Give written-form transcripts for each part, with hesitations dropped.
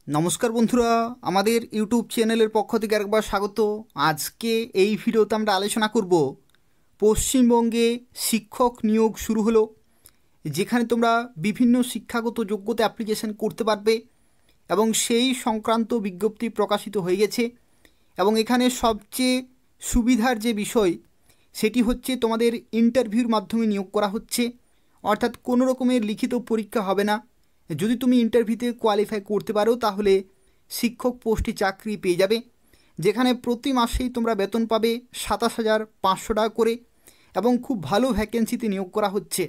নমস্কার বন্ধুরা, আমাদের ইউটিউব চ্যানেলের পক্ষ থেকে একবার স্বাগত। আজকে এই ভিডিওতে আমরা আলোচনা করব পশ্চিমবঙ্গে শিক্ষক নিয়োগ শুরু হলো, যেখানে তোমরা বিভিন্ন শিক্ষাগত যোগ্যতা অ্যাপ্লিকেশন করতে পারবে এবং সেই সংক্রান্ত বিজ্ঞপ্তি প্রকাশিত হয়ে গেছে। এবং এখানে সবচেয়ে সুবিধার যে বিষয় সেটি হচ্ছে তোমাদের ইন্টারভিউর মাধ্যমে নিয়োগ করা হচ্ছে, অর্থাৎ কোনো রকমের লিখিত পরীক্ষা হবে না। যদি তুমি ইন্টারভিউতে কোয়ালিফাই করতে পারো তাহলে শিক্ষক পোস্টে চাকরি পেয়ে যাবে, যেখানে প্রতি মাসেই তোমরা বেতন পাবে 27,500 টাকা করে এবং খুব ভালো ভ্যাকেন্সিতে নিয়োগ করা হচ্ছে।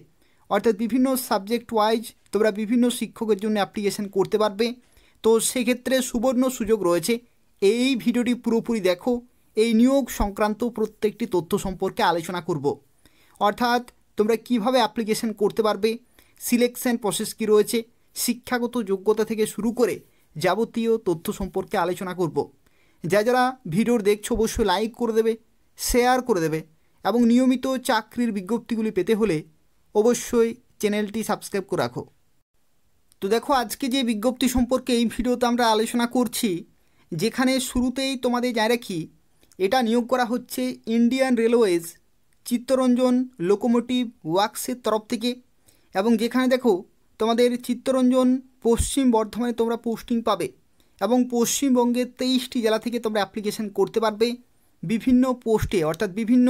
অর্থাৎ বিভিন্ন সাবজেক্ট ওয়াইজ তোমরা বিভিন্ন শিক্ষকের জন্য অ্যাপ্লিকেশন করতে পারবে। তো সেক্ষেত্রে সুবর্ণ সুযোগ রয়েছে। এই ভিডিওটি পুরোপুরি দেখো, এই নিয়োগ সংক্রান্ত প্রত্যেকটি তথ্য সম্পর্কে আলোচনা করব। অর্থাৎ তোমরা কিভাবে অ্যাপ্লিকেশন করতে পারবে, সিলেকশন প্রসেস কী রয়েছে, শিক্ষাগত যোগ্যতা থেকে শুরু করে যাবতীয় তথ্য সম্পর্কে আলোচনা করব। যারা ভিডিওর দেখছো অবশ্যই লাইক করে দেবে, শেয়ার করে দেবে এবং নিয়মিত চাকরির বিজ্ঞপ্তিগুলি পেতে হলে অবশ্যই চ্যানেলটি সাবস্ক্রাইব করে রাখো। তো দেখো, আজকে যে বিজ্ঞপ্তি সম্পর্কে এই ভিডিওতে আমরা আলোচনা করছি, যেখানে শুরুতেই তোমাদের জানিয়ে রাখি এটা নিয়োগ করা হচ্ছে ইন্ডিয়ান রেলওয়েজ চিত্তরঞ্জন লোকোমোটিভ ওয়ার্কসের তরফ থেকে। এবং যেখানে দেখো তোমাদের চিত্তরঞ্জন পশ্চিম বর্ধমানে তোমরা পোস্টিং পাবে এবং পশ্চিমবঙ্গের 23টি জেলা থেকে তোমরা অ্যাপ্লিকেশন করতে পারবে বিভিন্ন পোস্টে, অর্থাৎ বিভিন্ন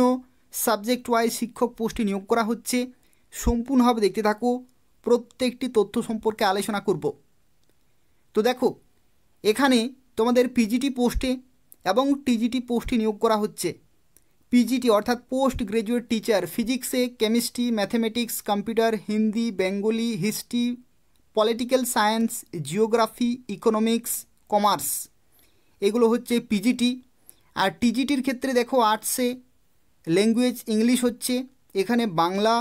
সাবজেক্ট ওয়াইজ শিক্ষক পোস্টে নিয়োগ করা হচ্ছে। সম্পূর্ণভাবে দেখতে থাকো, প্রত্যেকটি তথ্য সম্পর্কে আলোচনা করব। তো দেখো, এখানে তোমাদের পিজিটি পোস্টে এবং টিজিটি পোস্টে নিয়োগ করা হচ্ছে। পিজিটি অর্থাৎ পোস্ট গ্রাজুয়েট টিচার, ফিজিক্সে, chemistry, mathematics, computer, Hindi, Bengali, history, political science, geography, economics, commerce, এগুলো হচ্ছে পিজিটি। আর টিজিটির ক্ষেত্রে দেখো আর্টসে ল্যাঙ্গুয়েজ ইংলিশ হচ্ছে, এখানে বাংলা,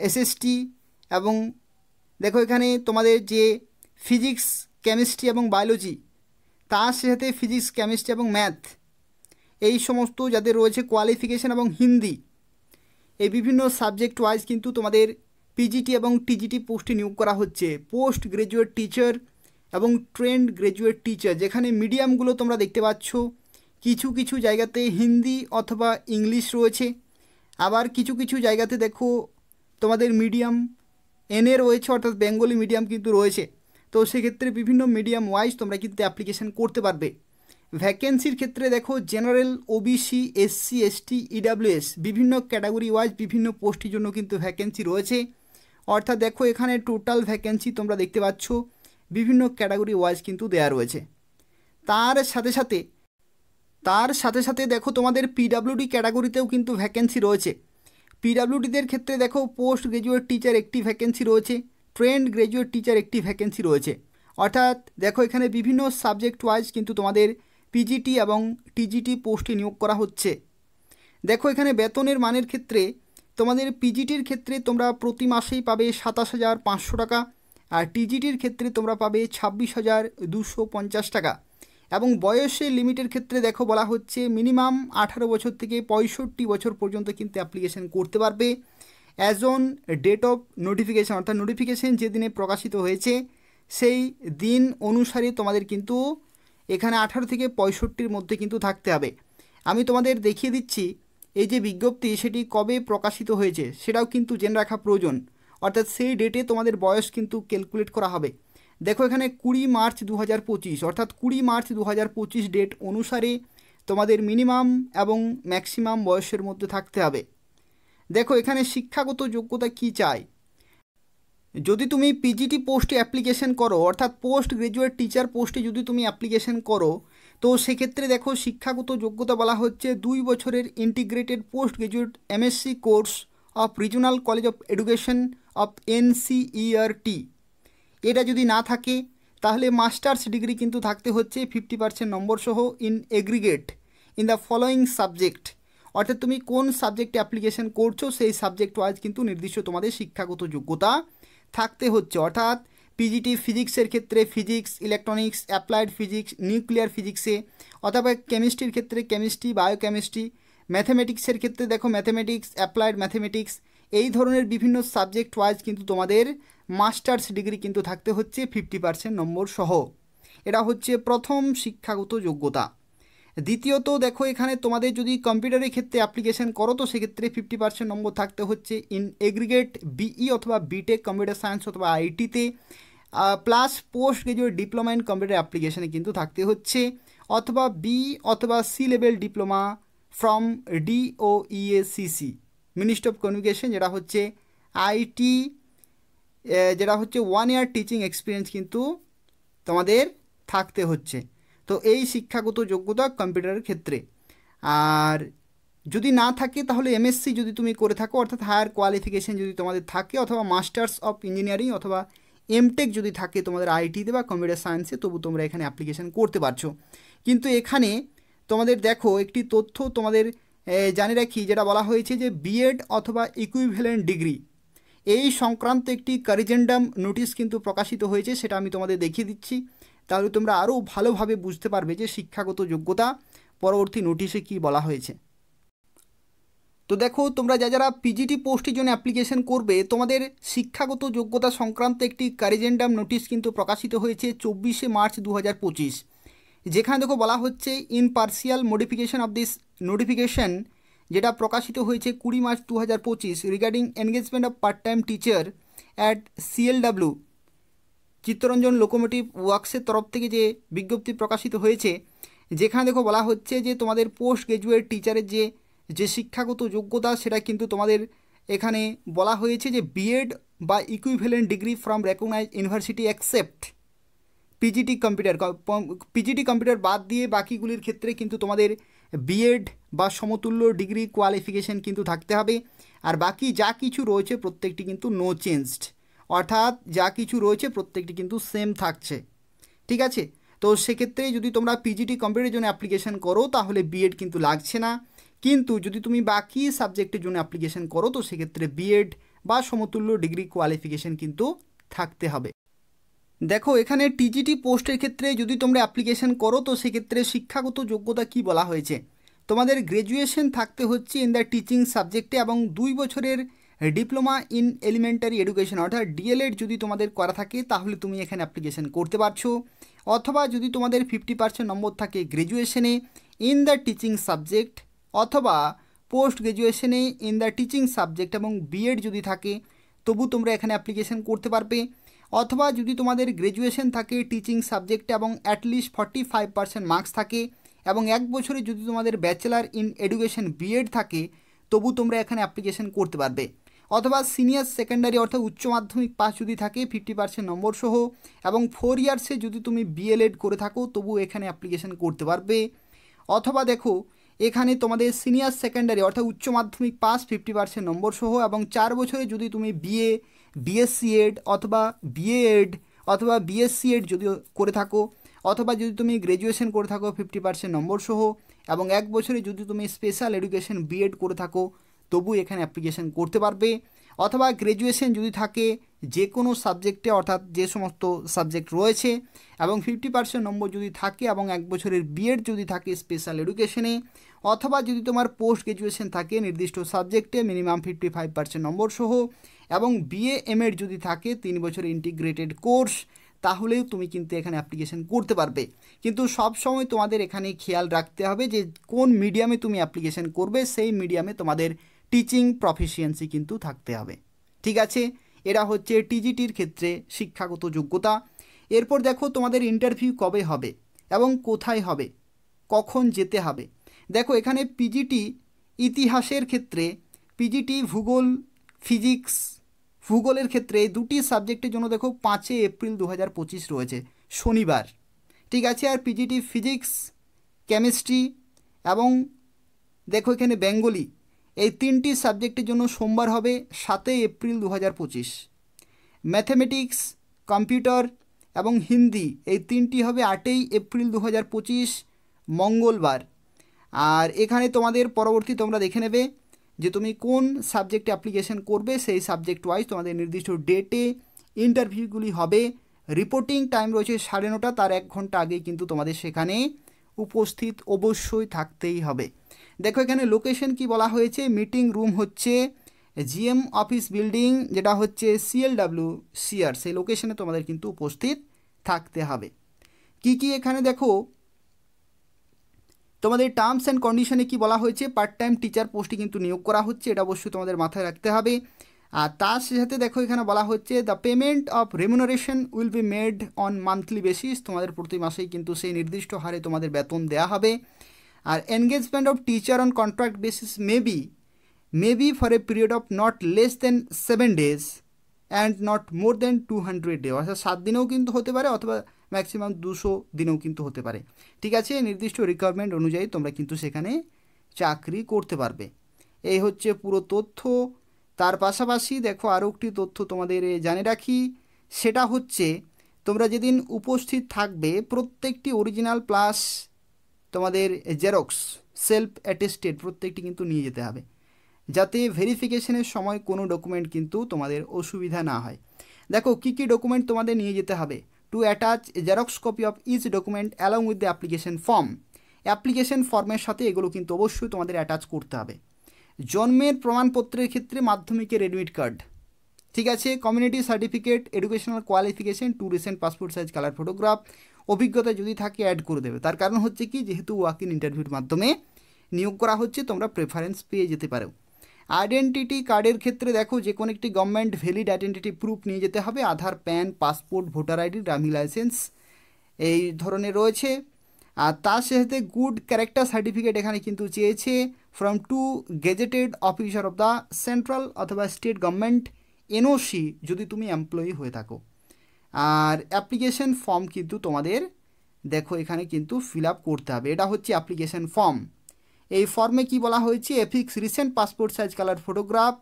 এসএসটি এবং দেখো এখানে তোমাদের যে ফিজিক্স, কেমিস্ট্রি এবং বায়োলজি, তার সাথে ফিজিক্স, কেমিস্ট্রি এবং ম্যাথ, এই সমস্ত যাদের রয়েছে কোয়ালিফিকেশান এবং হিন্দি, এই বিভিন্ন সাবজেক্ট ওয়াইজ কিন্তু তোমাদের পিজিটি এবং টিজিটি পোস্টে নিয়োগ করা হচ্ছে। পোস্ট গ্রাজুয়েট টিচার এবং ট্রেন্ড গ্রাজুয়েট টিচার, যেখানে মিডিয়ামগুলো তোমরা দেখতে পাচ্ছ, কিছু কিছু জায়গাতে হিন্দি অথবা ইংলিশ রয়েছে, আবার কিছু কিছু জায়গাতে দেখো তোমাদের মিডিয়াম এনএ রয়েছে, অর্থাৎ বেঙ্গলি মিডিয়াম কিন্তু রয়েছে। তো সেক্ষেত্রে বিভিন্ন মিডিয়াম ওয়াইজ তোমরা কিন্তু অ্যাপ্লিকেশান করতে পারবে। ভ্যাকেন্সির ক্ষেত্রে দেখো general, OBC, SC, ST, EWS, বিভিন্ন ক্যাটাগরি ওয়াইজ বিভিন্ন পোস্টের জন্য কিন্তু ভ্যাকেন্সি রয়েছে। অর্থাৎ দেখো এখানে টোটাল ভ্যাকেন্সি তোমরা দেখতে পাচ্ছ বিভিন্ন ক্যাটাগরি ওয়াইজ কিন্তু দেয়া রয়েছে। তার সাথে সাথে দেখো তোমাদের পিডাব্লিউডি ক্যাটাগরিতেও কিন্তু ভ্যাকেন্সি রয়েছে। পিডাব্লিউডিদের ক্ষেত্রে দেখো পোস্ট গ্রাজুয়েট টিচার একটি ভ্যাকেন্সি রয়েছে, ট্রেন্ড গ্রাজুয়েট টিচার একটি ভ্যাকেন্সি রয়েছে। অর্থাৎ দেখো এখানে বিভিন্ন সাবজেক্ট ওয়াইজ কিন্তু তোমাদের পিজিটি এবং টিজিটি পোস্টে নিয়োগ করা হচ্ছে। দেখো এখানে বেতনের মানের ক্ষেত্রে তোমাদের পিজিটির ক্ষেত্রে তোমরা প্রতি মাসেই পাবে 27,500 টাকা, আর টিজিটির ক্ষেত্রে তোমরা পাবে 26,250 টাকা। এবং বয়সের লিমিটের ক্ষেত্রে দেখো বলা হচ্ছে মিনিমাম 18 বছর থেকে 65 বছর পর্যন্ত কিন্তু অ্যাপ্লিকেশন করতে পারবে as on date of notification, অর্থাৎ নোটিফিকেশান যেদিনে প্রকাশিত হয়েছে সেই দিন অনুসারে তোমাদের কিন্তু এখানে 18 থেকে 65-র মধ্যে কিন্তু থাকতে হবে। আমি তোমাদের দেখিয়ে দিচ্ছি এই যে বিজ্ঞপ্তি সেটি কবে প্রকাশিত হয়েছে সেটাও কিন্তু জেনে রাখা প্রয়োজন, অর্থাৎ সেই ডেটে তোমাদের বয়স কিন্তু ক্যালকুলেট করা হবে। দেখো এখানে 20 মার্চ 2025, অর্থাৎ 20 মার্চ 2025 ডেট অনুসারে তোমাদের মিনিমাম এবং ম্যাক্সিমাম বয়সের মধ্যে থাকতে হবে। দেখো এখানে শিক্ষাগত যোগ্যতা কী চাই। যদি তুমি পিজিটি পোস্টে অ্যাপ্লিকেশন করো, অর্থাৎ পোস্ট গ্রাজুয়েট টিচার পোস্টে যদি তুমি অ্যাপ্লিকেশন করো, তো সেক্ষেত্রে দেখো শিক্ষাগত যোগ্যতা বলা হচ্ছে 2 বছরের integrated post graduate MSc course of regional college of education of NCERT. এটা যদি না থাকে তাহলে মাস্টার্স ডিগ্রি কিন্তু থাকতে হচ্ছে 50% নম্বর সহ in aggregate in the following subject. অর্থাৎ তুমি কোন সাবজেক্টে অ্যাপ্লিকেশন করছো সেই সাবজেক্ট ওয়াইজ কিন্তু নির্দিষ্ট তোমাদের শিক্ষাগত যোগ্যতা থাকতে হচ্ছে। অর্থাৎ পিজিটি ফিজিক্সের ক্ষেত্রে physics, electronics, applied physics, nuclear ফিজিক্সে, অথবা কেমিস্ট্রির ক্ষেত্রে কেমিস্ট্রি, বায়োকেমিস্ট্রি, ম্যাথমেটিক্সের ক্ষেত্রে দেখো ম্যাথমেটিক্স, অ্যাপ্লাইড ম্যাথমেটিক্স, এই ধরনের বিভিন্ন সাবজেক্ট ওয়াইজ কিন্তু তোমাদের মাস্টার্স ডিগ্রি কিন্তু থাকতে হচ্ছে 50% নম্বর সহ। এটা হচ্ছে প্রথম শিক্ষাগত যোগ্যতা। দ্বিতীয়ত দেখো এখানে তোমাদের যদি কম্পিউটারের ক্ষেত্রে অ্যাপ্লিকেশন করো তো সেক্ষেত্রে 50% নম্বর থাকতে হচ্ছে ইন এগ্রিগেট বিই অথবা বিটেক কম্পিউটার সায়েন্স অথবা আইটিতে, plus post graduate diploma in computer অ্যাপ্লিকেশানে কিন্তু থাকতে হচ্ছে, অথবা বি অথবা C level diploma from DOEACC ministry of communication, যেটা হচ্ছে আইটি, যেটা হচ্ছে 1 ইয়ার টিচিং এক্সপিরিয়েন্স কিন্তু তোমাদের থাকতে হচ্ছে। তো এই শিক্ষাগত যোগ্যতা কম্পিউটারের ক্ষেত্রে। আর যদি না থাকে তাহলে এমএসসি যদি তুমি করে থাকো, অর্থাৎ হায়ার কোয়ালিফিকেশন যদি তোমাদের থাকে, অথবা মাস্টার্স অফ ইঞ্জিনিয়ারিং অথবা এমটেক যদি থাকে তোমাদের আইটিতে বা কম্পিউটার সায়েন্সে, তবু তোমরা এখানে অ্যাপ্লিকেশান করতে পারছো। কিন্তু এখানে তোমাদের দেখো একটি তথ্য তোমাদের জানিয়ে রাখি, যেটা বলা হয়েছে যে বিএড অথবা ইকুইভ্যালেন্ট ডিগ্রি এই সংক্রান্ত একটি কারিজেন্ডাম নোটিশ কিন্তু প্রকাশিত হয়েছে, সেটা আমি তোমাদের দেখিয়ে দিচ্ছি, তাহলে তোমরা আরও ভালোভাবে বুঝতে পারবে যে শিক্ষাগত যোগ্যতা পরবর্তী নোটিশে কি বলা হয়েছে। তো দেখো তোমরা যারা পিজিটি পোস্টের জন্য অ্যাপ্লিকেশন করবে, তোমাদের শিক্ষাগত যোগ্যতা সংক্রান্ত একটি কারিজেন্ডাম নোটিশ কিন্তু প্রকাশিত হয়েছে 24শে মার্চ 2025, যেখানে দেখো বলা হচ্ছে in partial modification of this notification, যেটা প্রকাশিত হয়েছে 20 March 2025 regarding engagement of part time teacher at CLW Chittaranjan locomotive ওয়ার্কসের তরফ থেকে যে বিজ্ঞপ্তি প্রকাশিত হয়েছে, যেখানে দেখো বলা হচ্ছে যে তোমাদের পোস্ট গ্রাজুয়েট টিচারের যে শিক্ষাগত যোগ্যতা সেটা কিন্তু তোমাদের এখানে বলা হয়েছে যে বিএড বা equivalent degree from recognise university accept PGT computer বাদ দিয়ে বাকিগুলির ক্ষেত্রে কিন্তু তোমাদের বিএড বা সমতুল্য ডিগ্রি কোয়ালিফিকেশন কিন্তু থাকতে হবে। আর বাকি যা কিছু রয়েছে প্রত্যেকটি কিন্তু নো চেঞ্জড, অর্থাৎ যা কিছু রয়েছে প্রত্যেকটি কিন্তু সেম থাকছে। ঠিক আছে, তো সেক্ষেত্রে যদি তোমরা পিজিটি কম্পিউটারের জন্য অ্যাপ্লিকেশন করো তাহলে বিএড কিন্তু লাগছে না, কিন্তু যদি তুমি বাকি সাবজেক্টের জন্য অ্যাপ্লিকেশন করো তো সেক্ষেত্রে বিএড বা সমতুল্য ডিগ্রি কোয়ালিফিকেশন কিন্তু থাকতে হবে। দেখো এখানে টিজিটি পোস্টের ক্ষেত্রে যদি তোমরা অ্যাপ্লিকেশন করো তো সেক্ষেত্রে শিক্ষাগত যোগ্যতা কি বলা হয়েছে, তোমাদের গ্র্যাজুয়েশন থাকতে হচ্ছে ইন দ্য টিচিং সাবজেক্টে এবং 2 বছরের ডিপ্লোমা ইন এলিমেন্টারি এডুকেশন অর্থাৎ ডিএলএড যদি তোমাদের করা থাকে তাহলে তুমি এখানে অ্যাপ্লিকেশন করতে পারছো, অথবা যদি তোমাদের 50% নম্বর থাকে গ্র্যাজুয়েশনে ইন দ্য টিচিং সাবজেক্ট, অথবা পোস্ট গ্র্যাজুয়েশনে ইন দ্য টিচিং সাবজেক্ট এবং বিএড যদি থাকে তবু তোমরা এখানে অ্যাপ্লিকেশন করতে পারবে, অথবা যদি তোমাদের গ্র্যাজুয়েশন থাকে টিচিং সাবজেক্টে এবং অ্যাটলিস্ট 45% মার্কস থাকে এবং 1 বছরে যদি তোমাদের ব্যাচেলার ইন এডুকেশন বিএড থাকে তবু তোমরা এখানে অ্যাপ্লিকেশন করতে পারবে, অথবা সিনিয়র সেকেন্ডারি অর্থাৎ উচ্চ মাধ্যমিক পাস যদি থাকে 50% নম্বর সহ এবং 4 ইয়ার্সে যদি তুমি বিএলএড করে থাকো তবু এখানে অ্যাপ্লিকেশন করতে পারবে, অথবা দেখো এখানে তোমাদের সিনিয়র সেকেন্ডারি অর্থাৎ উচ্চ মাধ্যমিক পাস 50% নম্বর সহ এবং 4 বছরে যদি তুমি বিএ বিএসসি এড অথবা বিএড অথবা বিএসসি এড যদি করে থাকো, অথবা যদি তুমি গ্র্যাজুয়েশন করে থাকো 50% নম্বর সহ এবং 1 বছরে যদি তুমি স্পেশাল এডুকেশন বিএড করে থাকো তবু এখানে অ্যাপ্লিকেশন করতে পারবে, অথবা গ্র্যাজুয়েশন যদি থাকে যে কোনো সাবজেক্টে অর্থাৎ যে সমস্ত সাবজেক্ট রয়েছে এবং 50% নম্বর যদি থাকে এবং 1 বছরের বিএড যদি থাকে স্পেশাল এডুকেশনে, অথবা যদি তোমার পোস্ট গ্র্যাজুয়েশন থাকে নির্দিষ্ট সাবজেক্টে মিনিমাম 55% নম্বর সহ এবং বিএ এমএড যদি থাকে 3 বছরের ইন্টিগ্রেটেড কোর্স, তাহলেও তুমি কিন্তু এখানে অ্যাপ্লিকেশন করতে পারবে। কিন্তু সব সময় তোমাদের এখানে খেয়াল রাখতে হবে যে কোন মিডিয়ামে তুমি অ্যাপ্লিকেশন করবে সেই মিডিয়ামে তোমাদের টিচিং প্রফিসিয়েন্সি কিন্তু থাকতে হবে। ঠিক আছে, এরা হচ্ছে টিজিটির ক্ষেত্রে শিক্ষাগত যোগ্যতা। এরপর দেখো তোমাদের ইন্টারভিউ কবে হবে এবং কোথায় হবে, কখন যেতে হবে। দেখো এখানে পিজিটি ইতিহাসের ক্ষেত্রে, পিজিটি ভূগোল ফিজিক্স ভূগোলের ক্ষেত্রে দুটি সাবজেক্টের জন্য দেখো 5 এপ্রিল 2025 রয়েছে শনিবার। ঠিক আছে, আর পিজিটি ফিজিক্স কেমিস্ট্রি এবং দেখো এখানে বেঙ্গলি এই 3টি সাবজেক্টের জন্য সোমবার হবে 7 এপ্রিল 2025। ম্যাথমেটিক্স কম্পিউটার এবং হিন্দি এই 3টি হবে 8 এপ্রিল 2025 মঙ্গলবার। আর এখানে তোমাদের পরবর্তী তোমরা দেখে নেবে যে তুমি কোন সাবজেক্টে অ্যাপ্লিকেশন করবে, সেই সাবজেক্ট ওয়াইজ তোমাদের নির্দিষ্ট ডেটে ইন্টারভিউগুলি হবে। রিপোর্টিং টাইম রয়েছে 9:30, তার 1 ঘন্টা আগেই কিন্তু তোমাদের সেখানে উপস্থিত অবশ্যই থাকতেই হবে। দেখো এখানে লোকেশন কি বলা হয়েছে, মিটিং রুম হচ্ছে জিএম অফিস বিল্ডিং, যেটা হচ্ছে সিএলডাব্লিউ সিআর, সেই লোকেশনে তোমাদের কিন্তু উপস্থিত থাকতে হবে। কি এখানে দেখো তোমাদের টার্মস অ্যান্ড কন্ডিশনে কি বলা হয়েছে, পার্ট টাইম টিচার পোস্টে কিন্তু নিয়োগ করা হচ্ছে, এটা অবশ্যই তোমাদের মাথায় রাখতে হবে। আর তার সাথে দেখো এখানে বলা হচ্ছে the payment of remuneration will be made on monthly basis, তোমাদের প্রতি মাসেই কিন্তু সেই নির্দিষ্ট হারে তোমাদের বেতন দেওয়া হবে। আর engagement of teacher on contract basis may be for a period of not less than 7 days and not more than 200 days, অর্থাৎ 7 দিনেও কিন্তু হতে পারে অথবা ম্যাক্সিমাম 200 দিনেও কিন্তু হতে পারে। ঠিক আছে, নির্দিষ্ট রিকোয়ারমেন্ট অনুযায়ী তোমরা কিন্তু সেখানে চাকরি করতে পারবে। এই হচ্ছে পুরো তথ্য। তার পাশাপাশি দেখো আরও একটি তথ্য তোমাদের জানিয়ে রাখি, সেটা হচ্ছে তোমরা যেদিন উপস্থিত থাকবে প্রত্যেকটি অরিজিনাল প্লাস তোমাদের জেরক্স সেলফ অ্যাটেস্টেড প্রত্যেকটি কিন্তু নিয়ে যেতে হবে, যাতে ভেরিফিকেশনের সময় কোনো ডকুমেন্ট কিন্তু তোমাদের অসুবিধা না হয়। দেখো কী ডকুমেন্ট তোমাদের নিয়ে যেতে হবে, to attach xerox copy of each document along with the application form, application ফর্মের সাথে এগুলো কিন্তু অবশ্যই তোমাদের অ্যাটাচ করতে হবে। জন্মের প্রমাণপত্রের ক্ষেত্রে মাধ্যমিকের এডমিট কার্ড, ঠিক আছে, community certificate, educational qualification, 2 recent passport size colour photograph, অভিজ্ঞতা যদি থাকে অ্যাড করে দেবে। তার কারণ হচ্ছে কি, যেহেতু ওয়াক ইন ইন্টারভিউর মাধ্যমে নিয়োগ করা হচ্ছে তোমরা প্রেফারেন্স পেয়ে যেতে পারো। আইডেন্টিটি কার্ডের ক্ষেত্রে দেখো যে কোনো একটি গভর্নমেন্ট ভ্যালিড আইডেন্টিটি প্রুফ নিয়ে যেতে হবে, Aadhaar, PAN, passport, voter ID, driving licence এই ধরনের রয়েছে। আর তার সাথে গুড ক্যারেক্টার সার্টিফিকেট এখানে কিন্তু চেয়েছে from 2 gazetted officer of the central অথবা স্টেট গভর্নমেন্ট, এনওসি যদি তুমি এমপ্লয়ি হয়ে থাকো। আর অ্যাপ্লিকেশন ফর্ম কিন্তু তোমাদের দেখো এখানে কিন্তু ফিল আপ করতে হবে, এটা হচ্ছে অ্যাপ্লিকেশন ফর্ম। এই ফর্মে কি বলা হয়েছে, affix recent passport size colour photograph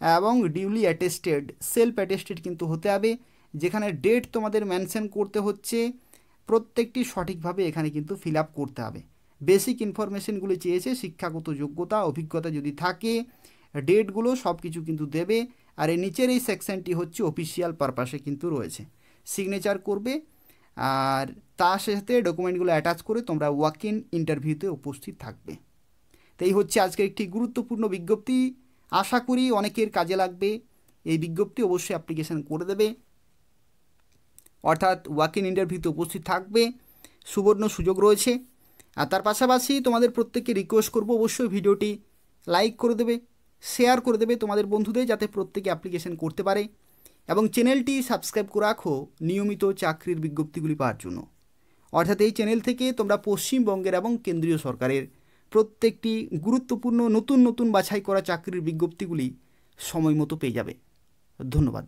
এবং ডিউলি অ্যাটেস্টেড সেলফ অ্যাটেস্টেড কিন্তু হতে হবে, যেখানে ডেট তোমাদের মেনশন করতে হচ্ছে, প্রত্যেকটি সঠিকভাবে এখানে কিন্তু ফিল আপ করতে হবে। বেসিক ইনফরমেশনগুলি চেয়েছে, শিক্ষাগত যোগ্যতা, অভিজ্ঞতা যদি থাকে, ডেটগুলো সব কিছু কিন্তু দেবে। আর এই নিচের এই সেকশনটি হচ্ছে অফিসিয়াল পারপাসে কিন্তু রয়েছে, সিগনেচার করবে আর তার সাথে ডকুমেন্টগুলো অ্যাটাচ করে তোমরা ওয়াক ইন ইন্টারভিউতে উপস্থিত থাকবে। তো এই হচ্ছে আজকের একটি গুরুত্বপূর্ণ বিজ্ঞপ্তি, আশা করি অনেকের কাজে লাগবে। এই বিজ্ঞপ্তি অবশ্যই অ্যাপ্লিকেশন করে দেবে, অর্থাৎ ওয়াক ইন ইন্টারভিউতে উপস্থিত থাকবে, সুবর্ণ সুযোগ রয়েছে। আর তার পাশাপাশি তোমাদের প্রত্যেককে রিকোয়েস্ট করব অবশ্যই ভিডিওটি লাইক করে দেবে, শেয়ার করে দেবে তোমাদের বন্ধুদের, যাতে প্রত্যেকে অ্যাপ্লিকেশন করতে পারে, এবং চ্যানেলটি সাবস্ক্রাইব করে রাখো নিয়মিত চাকরির বিজ্ঞপ্তিগুলি পাওয়ার জন্য। অর্থাৎ এই চ্যানেল থেকে তোমরা পশ্চিমবঙ্গের এবং কেন্দ্রীয় সরকারের প্রত্যেকটি গুরুত্বপূর্ণ নতুন বাছাই করা চাকরির বিজ্ঞপ্তিগুলি সময় মতো পেয়ে যাবে। ধন্যবাদ।